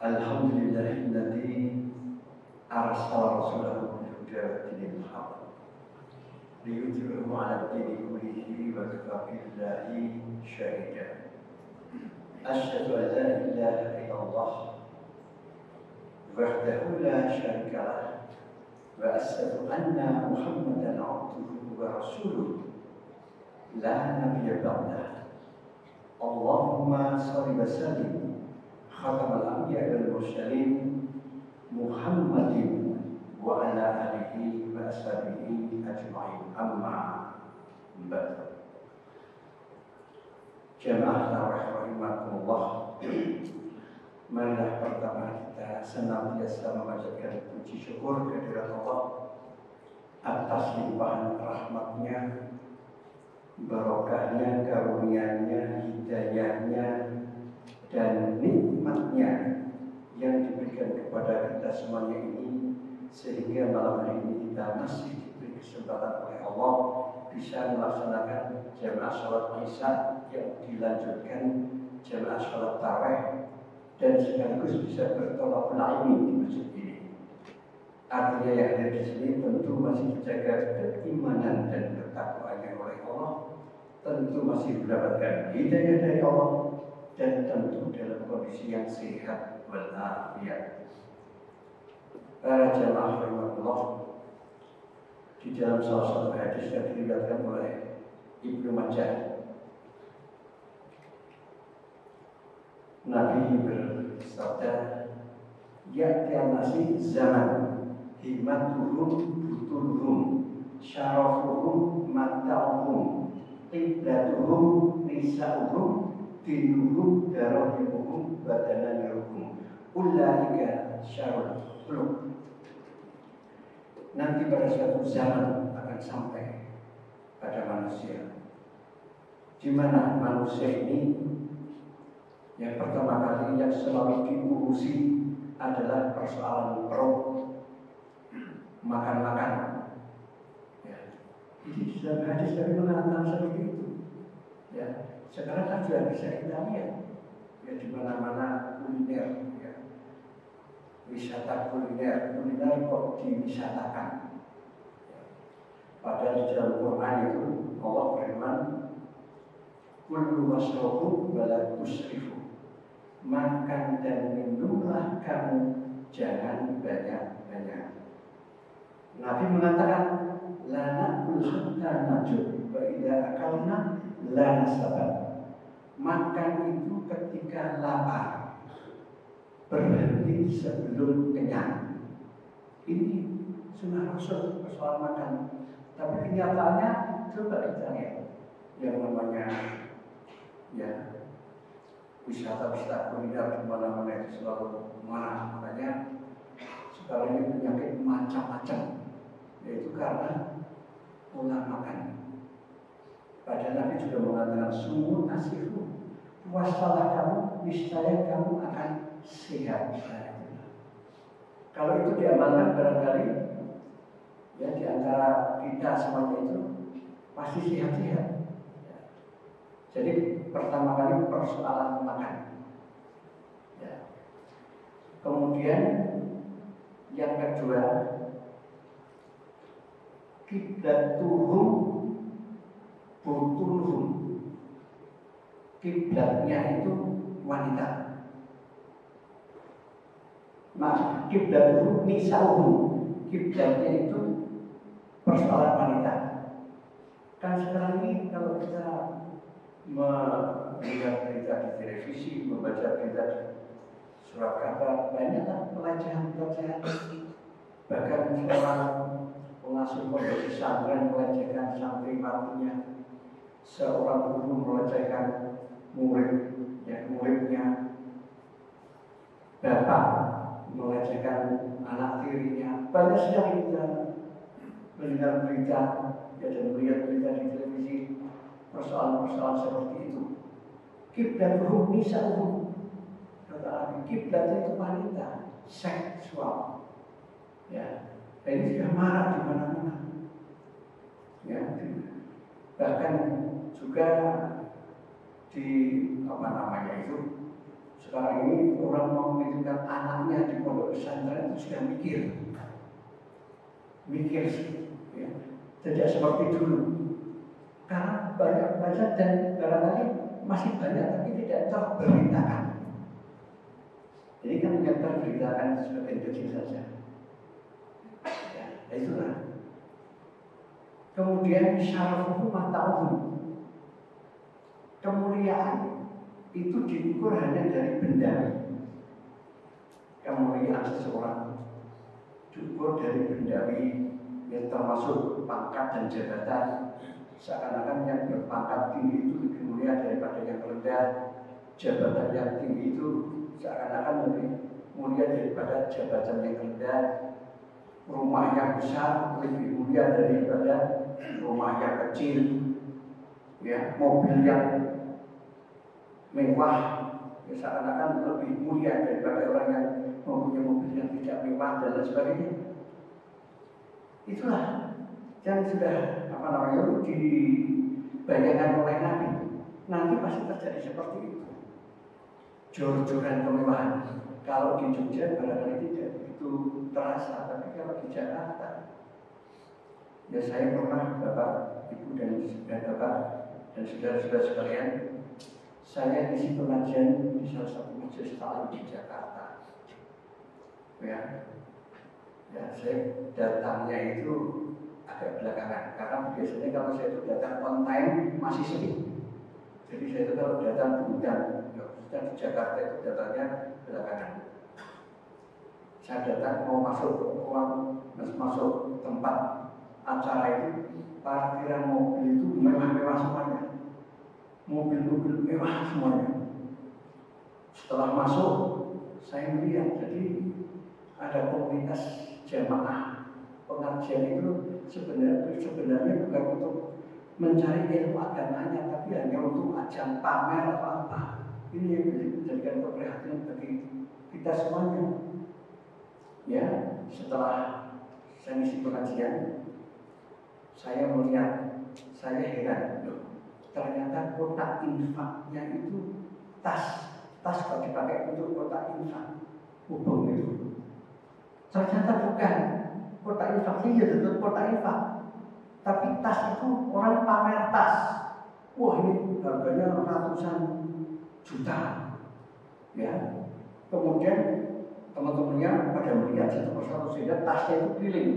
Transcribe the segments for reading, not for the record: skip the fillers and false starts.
Alhamdulillahilladzi arsala rasulahu bil huda wa dinil haqq liyudhhirahu 'ala ad-dini kullihi wa kafa billahi shahida. Asyhadu an la ilaha illallah wahdahu la syarika lah wa asyhadu anna Muhammadan 'abduhu wa rasuluh la nabiyya ba'dah. Allahumma shalli wa sallim khatamal anbiya wal mursalin Muhammadin wa ala alihi wa ashabihi ajma'in, amma ba'd. Jamaah tarawih rahimakumullah, marilah pertama kita senantiasa memanjatkan puji syukur kehadirat Allah atas limpahan rahmatnya, barokahnya, karunia-Nya, hidayahnya, dan nikmatnya yang diberikan kepada kita semuanya ini, sehingga malam hari ini kita masih diberi kesempatan oleh Allah bisa melaksanakan jamaah sholat Isya yang dilanjutkan jamaah sholat tarawih, dan sekaligus bisa bertolak ilmi di masjid ini. Artinya yang ada di sini tentu masih dijaga keimanan dan ketakwaannya oleh Allah, tentu masih mendapatkan hidayah dari Allah, dan tentu dalam kondisi yang sehat walafiat. Para jamaah rahimahullah, di dalam salah satu hadis yang diriwayatkan oleh Ibnu Majah, Nabi bersabda, "Ya'ti an-nasi zaman himmatuhum butunuhum syarafuhum mata'uhum iddatuhum nisa'uhum dinuhum darahimuhum badananiruhum ulaika syarul khuluq." Nanti pada suatu zaman akan sampai pada manusia, di mana manusia ini yang pertama kali yang selalu diurusi adalah persoalan perut, makan-makan. Ya. Jadi dalam hadis dari mana seperti itu. Ya. Sekarang kan sudah bisa kita lihat, ya, di mana-mana kuliner, ya. Wisata kuliner kok diwisatakan. Ya. Padahal di dalam Quran itu Allah berfirman, "Kullu washrabu wa la tusrifu." Makan dan minumlah kamu, jangan banyak-banyak. Nabi mengatakan, "La na'kul hatta najub wa idza akalna la nasabat." Makan itu ketika lapar, berhenti sebelum kenyang. Ini sunnah Rasul persoalan makan. Tapi kenyataannya coba kita lihat yang namanya, ya, wisata-wisata kuliner di mana-mana itu selalu marah. Makanya sekarang ini penyakit macam-macam, yaitu karena pola makan. Padahal Nabi juga mengatakan, "Sumut nasihu, puasalah kamu, niscaya kamu akan sehat." Kalau itu diamalkan barangkali, ya, di antara kita semuanya itu pasti sehat-sehat. Ya. Jadi pertama kali persoalan makan. Ya. Kemudian yang kedua, kiblatuhum butunuhum. Kiblatnya itu wanita. Nah, kiblatuhum nisa'uhum. Kiblatnya itu persoalan wanita. Kan sekarang ini kalau kita melihat berita di televisi, membaca berita di surat kabar, banyaklah pelecehan-pelecehan. Bahkan seorang pengasuh pondok pesantren melecehkan santriwatinya, seorang guru melecehkan muridnya, bapak melecehkan anak tirinya. Banyak sekali kita mendengar berita, ya, dan melihat berita di televisi persoalan-persoalan seperti itu. Kiblatuhum nisa'uhum. Kata Nabi, kiblat itu wanita, seksual. Ya, dan ini sudah marak di mana-mana. Ya, bahkan juga di sekarang ini orang mau menitipkan mikir, ya. Tidak seperti dulu. Karena banyak belajar dan barangkali masih banyak tapi tidak terberitakan. Jadi kan yang terberitakan sebagian kecil saja. Ya, itulah. Kemudian syarafuhu mata'uhu. Kemuliaan itu diukur hanya dari benda. Kemuliaan seseorang diukur dari bendawi yang termasuk pangkat dan jabatan. Seakan-akan yang berpangkat tinggi itu lebih mulia daripada yang rendah. Jabatan yang tinggi itu seakan-akan lebih mulia daripada jabatan yang rendah. Rumah yang besar lebih mulia daripada rumah yang kecil. Ya, mobil yang mewah ya, seakan-akan lebih mulia daripada orang yang mempunyai mobil yang tidak mewah dan lain sebagainya. Itulah yang sudah dibayangkan oleh Nabi. Nanti pasti terjadi seperti itu. Jor-joran kemewahan. Kalau di Jogja barangkali tidak begitu terasa, tapi kalau di Jakarta, ya saya pernah Bapak, Ibu dan Bapak dan saudara-saudara sekalian, saya isi pengajian di salah satu majelis taklim di Jakarta. Ya, saya datangnya itu agak belakangan, karena biasanya kalau saya itu datang on time masih sepi. Jadi saya itu kalau datang kemudian di Jakarta itu datangnya belakangan. Saya datang mau masuk tempat acara itu, parkiran mobil itu mewah-mewah semuanya, mobil-mobil mewah semuanya. Setelah masuk, saya melihat jadi ada komunitas jamaah pengajian itu sebenarnya bukan untuk mencari ilmu agamanya, tapi hanya untuk ajang pamer atau apa. Ini yang menjadikan keprihatinan bagi kita semuanya. Ya, setelah saya ngisi pengajian, saya melihat, saya heran, loh, ternyata kotak infaknya itu tas kalau dipakai untuk kotak infak, hubung itu. Ternyata bukan kotak infaknya, ya tetap kotak infak, tapi tas itu orang pamer tas. Wah, ini harganya ratusan juta, ya. Kemudian teman-temannya pada melihat satu persatu sehingga tasnya itu keliling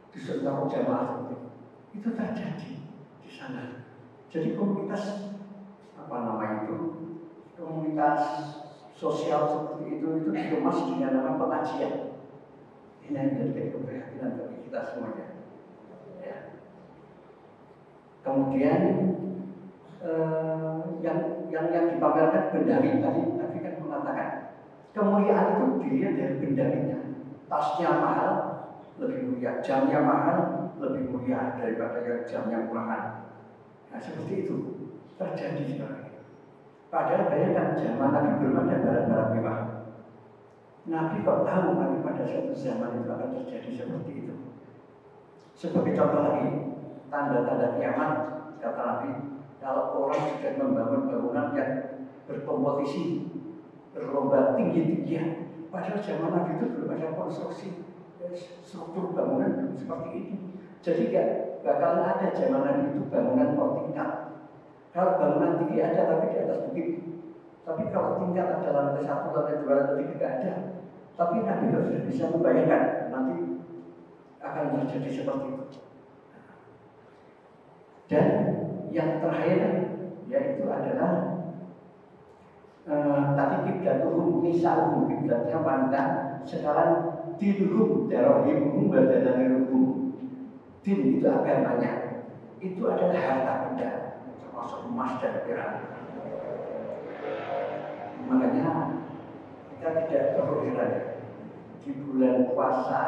di seluruh jamaah seperti itu terjadi di sana. Jadi komunitas komunitas sosial seperti itu dikemas dengan nama pengajian. Ini yang menjadi keprihatinan bagi kita semuanya. Ya. Kemudian yang dipamerkan bendawi tadi kan mengatakan kemuliaan itu dilihat dari bendawinya. Tasnya mahal lebih mulia, jamnya mahal lebih mulia daripada yang jamnya murahan. Nah seperti itu terjadi sekarang. Padahal bayangkan zaman Nabi belum ada barang-barang mewah. Nabi kok tahu nanti pada suatu zaman itu akan terjadi seperti itu. Sebagai contoh lagi, tanda-tanda kiamat kata Nabi, kalau orang sudah membangun bangunan yang berkompetisi, berlomba tinggi-tinggian, padahal zaman Nabi itu belum ada konstruksi struktur bangunan seperti ini. Jadi gak bakalan ada zaman Nabi itu bangunan tingkat. Kalau bangunan tinggi ada tapi di atas bukit. Tapi kalau tingkat ada lantai 1, lantai 2, lantai 3 tidak ada. Tapi Nabi sudah bisa membayangkan nanti akan terjadi seperti itu. Dan yang terakhir yaitu adalah tadi kiblatuhum nisa'uhum, kiblatnya wanita. Sekarang dinuhum darohimhum badanahiruhum. Din itu agamanya, itu adalah harta benda termasuk emas dan perak. Makanya kita tidak perlu heran di bulan puasa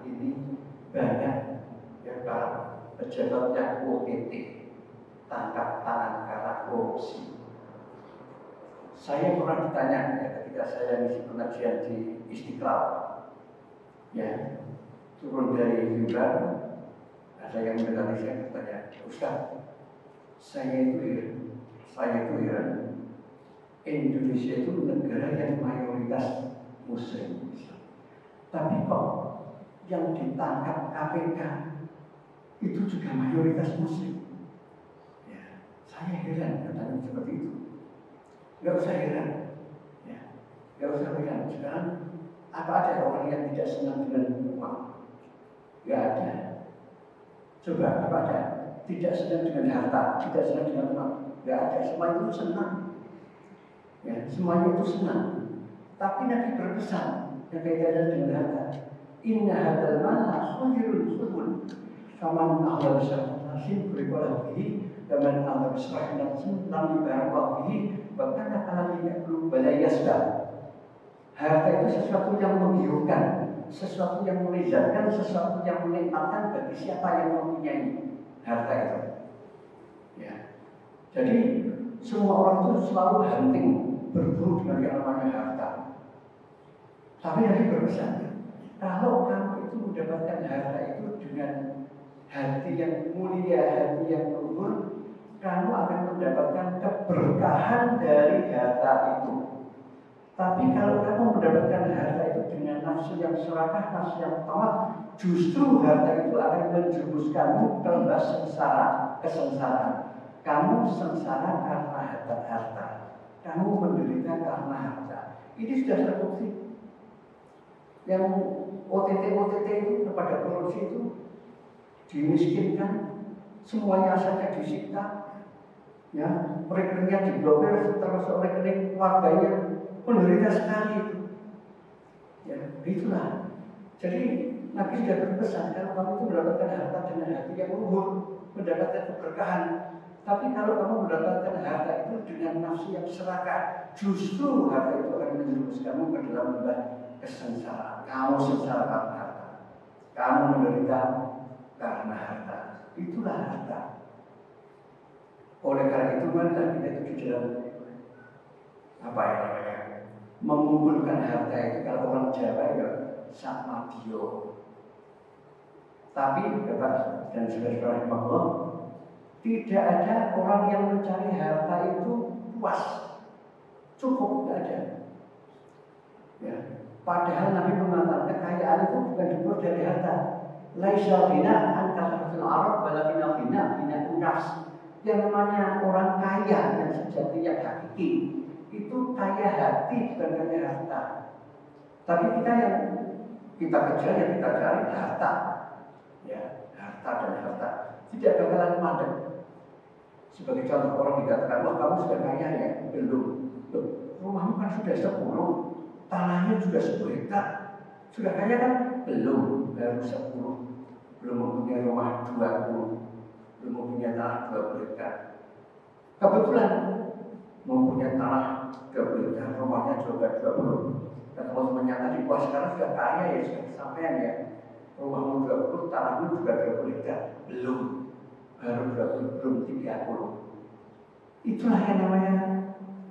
ini banyak yang para pejabat yang OTT, tangkap tangan karena korupsi. Saya pernah ditanya ketika saya ngisi pengajian di Istiqlal, ya, turun dari mimbar, ada yang mendekati saya bertanya, Ustaz, saya itu heran. Indonesia itu negara yang mayoritas Muslim, tapi kok yang ditangkap KPK itu juga mayoritas Muslim. Ya, saya heran katanya seperti itu. Gak usah heran, ya, gak usah heran. Sekarang apa ada orang yang tidak senang dengan uang? Gak ada. Coba apa ada? Tidak senang dengan harta, tidak senang dengan uang. Gak ada. Semua itu senang. Ya, semuanya itu senang. Tapi Nabi berpesan yang kaitannya dengan harta. Inna hadal mala khairul subul. Faman ahla syarah nasin berikolah bihi. Dan ahla syarah nasin lam ibarakah bihi. Bahkan akan tidak perlu balayasdah. Harta itu sesuatu yang menggiurkan, sesuatu yang melezatkan, sesuatu yang menikmatkan bagi siapa yang mempunyai harta itu. Ya. Jadi semua orang itu selalu hunting, berburu dengan yang namanya harta. Tapi Nabi berpesan, kalau kamu itu mendapatkan harta itu dengan hati yang mulia, hati yang luhur, kamu akan mendapatkan keberkahan dari harta itu. Tapi kalau kamu mendapatkan harta itu dengan nafsu yang serakah, nafsu yang tamak, justru harta itu akan menjerumuskanmu ke lembah sengsara, kesengsaraan. Kamu sengsara karena harta. Kamu menderita karena harta. Ini sudah terbukti. Yang OTT itu kepada korupsi itu dimiskinkan, semuanya asalnya disita, ya, rekeningnya diblokir, termasuk rekening keluarganya menderita sekali itu. Ya, itulah. Jadi Nabi sudah berpesan kalau kamu itu mendapatkan harta dengan hati yang luhur, mendapatkan keberkahan. Tapi kalau kamu mendapatkan harta itu dengan nafsu yang serakah, justru harta itu akan menjerumuskanmu ke dalam lembah kesengsaraan. Kamu sengsara karena harta. Kamu menderita karena harta. Itulah harta. Oleh karena itu marilah kita itu di dalam apa ya namanya? Mengumpulkan harta itu kalau orang Jawa ya sama dio. Tapi Bapak dan saudara-saudara Allah, tidak ada orang yang mencari harta itu puas, cukup, tidak ada. Ya. Padahal Nabi mengatakan kekayaan itu bukan diukur dari harta. Laisa ghina an kasratil arab walakin ghina nafs. Yang namanya orang kaya yang sejati, yang hakiki, itu kaya hati bukan kaya harta. Tapi kita yang kita kejar, yang kita cari harta, ya, harta dan harta tidak bakalan mandek. Sebagai contoh orang dikatakan, wah kamu sudah kaya ya? Belum. Rumahmu kan sudah 10, tanahnya juga 10 hektar. Sudah kaya kan? Belum, baru 10. Belum mempunyai rumah 20, belum mempunyai tanah 20 hektar. Kebetulan mempunyai tanah 20 hektar, rumahnya juga 20. Dan teman-temannya tadi, wah sekarang sudah kaya ya, sudah kesampaian ya. Rumahmu 20, tanahmu juga 20 hektar. Belum, baru 20, belum 30. Itulah yang namanya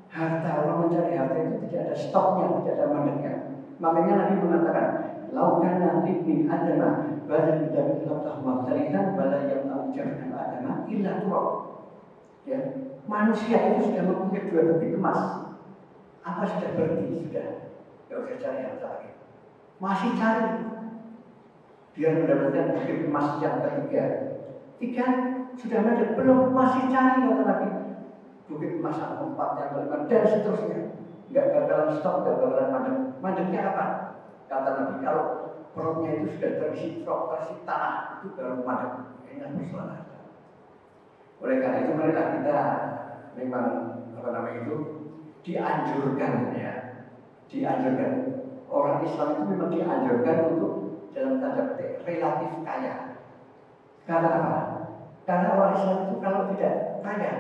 harta. Orang mencari harta itu tidak ada stoknya, tidak ada mandeknya. Makanya Nabi mengatakan, laukana libni adama badan bidami labdah maghtarikan bala yang ta'ujar adama illa turab. Ya, manusia itu sudah mempunyai 2 bukit emas. Apa sudah berhenti? Sudah. Tidak usah cari harta lagi. Masih cari. Biar mendapatkan bukit emas yang ketiga. 3 sudah ada, belum, masih cari kata Nabi. Bukit emas yang 4, yang kelima, dan seterusnya. Enggak bakalan stop, enggak bakalan mandek. Mandeknya apa? Kata Nabi, kalau perutnya itu sudah terisi truk, terisi tanah, itu baru mandek. Ini persoalan. Oleh karena itu marilah kita memang itu dianjurkan ya. Dianjurkan. Orang Islam itu memang dianjurkan untuk dalam tanda petik relatif kaya. Karena apa? Karena orang Islam itu kalau tidak kaya,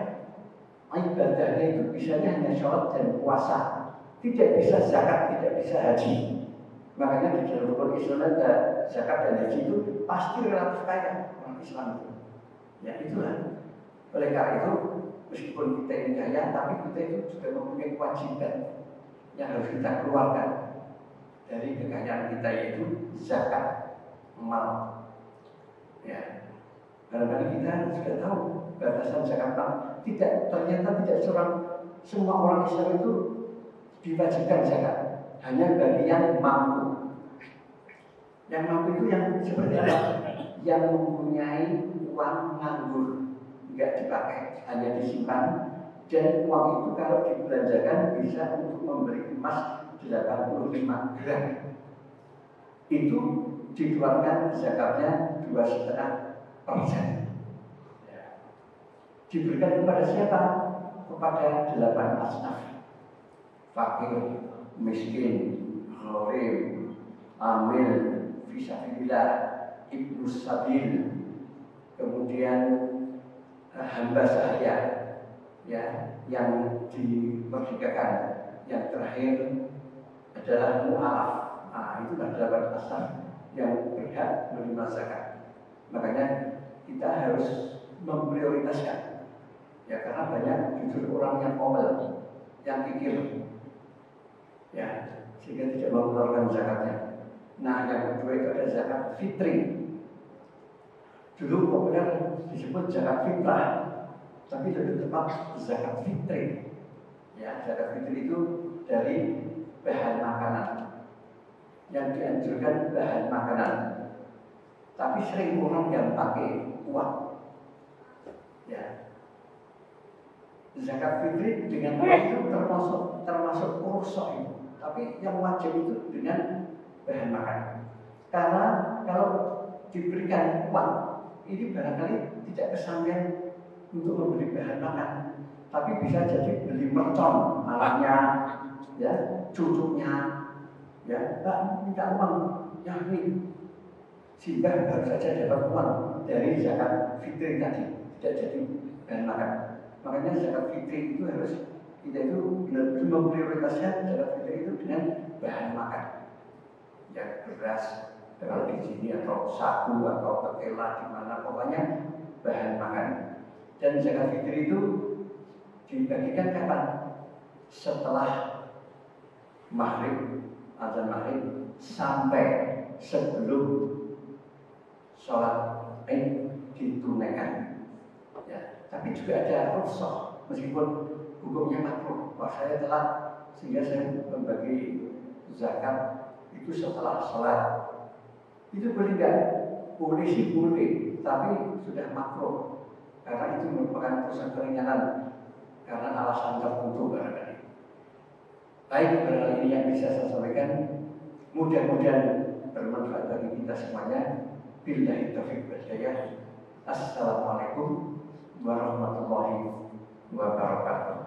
ibadahnya itu bisanya hanya sholat dan puasa, tidak bisa zakat, tidak bisa haji. Makanya di dalam rukun Islam ada zakat dan haji itu pasti relatif kaya orang Islam itu. Ya itulah. Oleh karena itu meskipun kita ini kaya, tapi kita itu juga mempunyai kewajiban yang harus kita keluarkan dari kekayaan kita, yaitu zakat mal. Ya. Karena kita sudah tahu batasan zakat mal. Ternyata tidak semua orang Islam itu diwajibkan zakat, hanya bagi yang mampu. Yang mampu itu yang seperti apa? Yang mempunyai uang nganggur, nggak dipakai, hanya disimpan. Dan uang itu kalau dibelanjakan bisa untuk membeli emas 85 gram. Itu dikeluarkan zakatnya 2,5%. Diberikan kepada siapa? Kepada 8 asnaf: fakir, miskin, gharib, amil, fisabilillah, ibnu sabil, kemudian hamba sahaya, ya, yang dimerdekakan. Yang terakhir adalah mu'alaf. Itu adalah 8 asnaf yang berhak menerima zakat. Makanya kita harus memprioritaskan. Ya, karena banyak jujur orang yang ngomel, yang kikir, ya, sehingga tidak mengeluarkan zakatnya. Nah, yang kedua itu ada zakat fitri. Dulu populer disebut zakat fitrah, tapi lebih tepat zakat fitri. Ya, zakat fitri itu dari bahan makanan. Yang dianjurkan bahan makanan, tapi sering orang yang pakai uang. Ya, zakat fitri dengan uang itu termasuk kurso itu. Tapi yang wajib itu dengan bahan makanan. Karena kalau diberikan uang, ini barangkali tidak kesampean untuk membeli bahan makan, tapi bisa jadi beli mercon anaknya, ya, cucunya, ya, Pak minta uang, ya ini, sehingga baru saja dapat uang dari zakat fitri tadi, tidak jadi bahan makan. Makanya zakat fitri itu harus kita itu benar-benar memprioritaskan zakat fitri itu dengan bahan makan, ya, beras kalau di sini, atau sagu, atau ketela, di mana pokoknya bahan makan. Dan zakat fitri itu dibagikan kapan? Setelah maghrib, azan maghrib, sampai sebelum sholat Id ditunaikan. Ya, tapi juga ada rukhsah, meskipun hukumnya makruh. Wah, saya telat sehingga saya membagi zakat itu setelah sholat. Itu boleh nggak? Boleh sih boleh, tapi sudah makruh karena itu merupakan urusan keringanan karena alasan tertentu barangkali. Baik, barangkali ini yang bisa saya sampaikan. Mudah-mudahan bermanfaat bagi kita semuanya. Billahi taufiq wal hidayah. Assalamualaikum warahmatullahi wabarakatuh.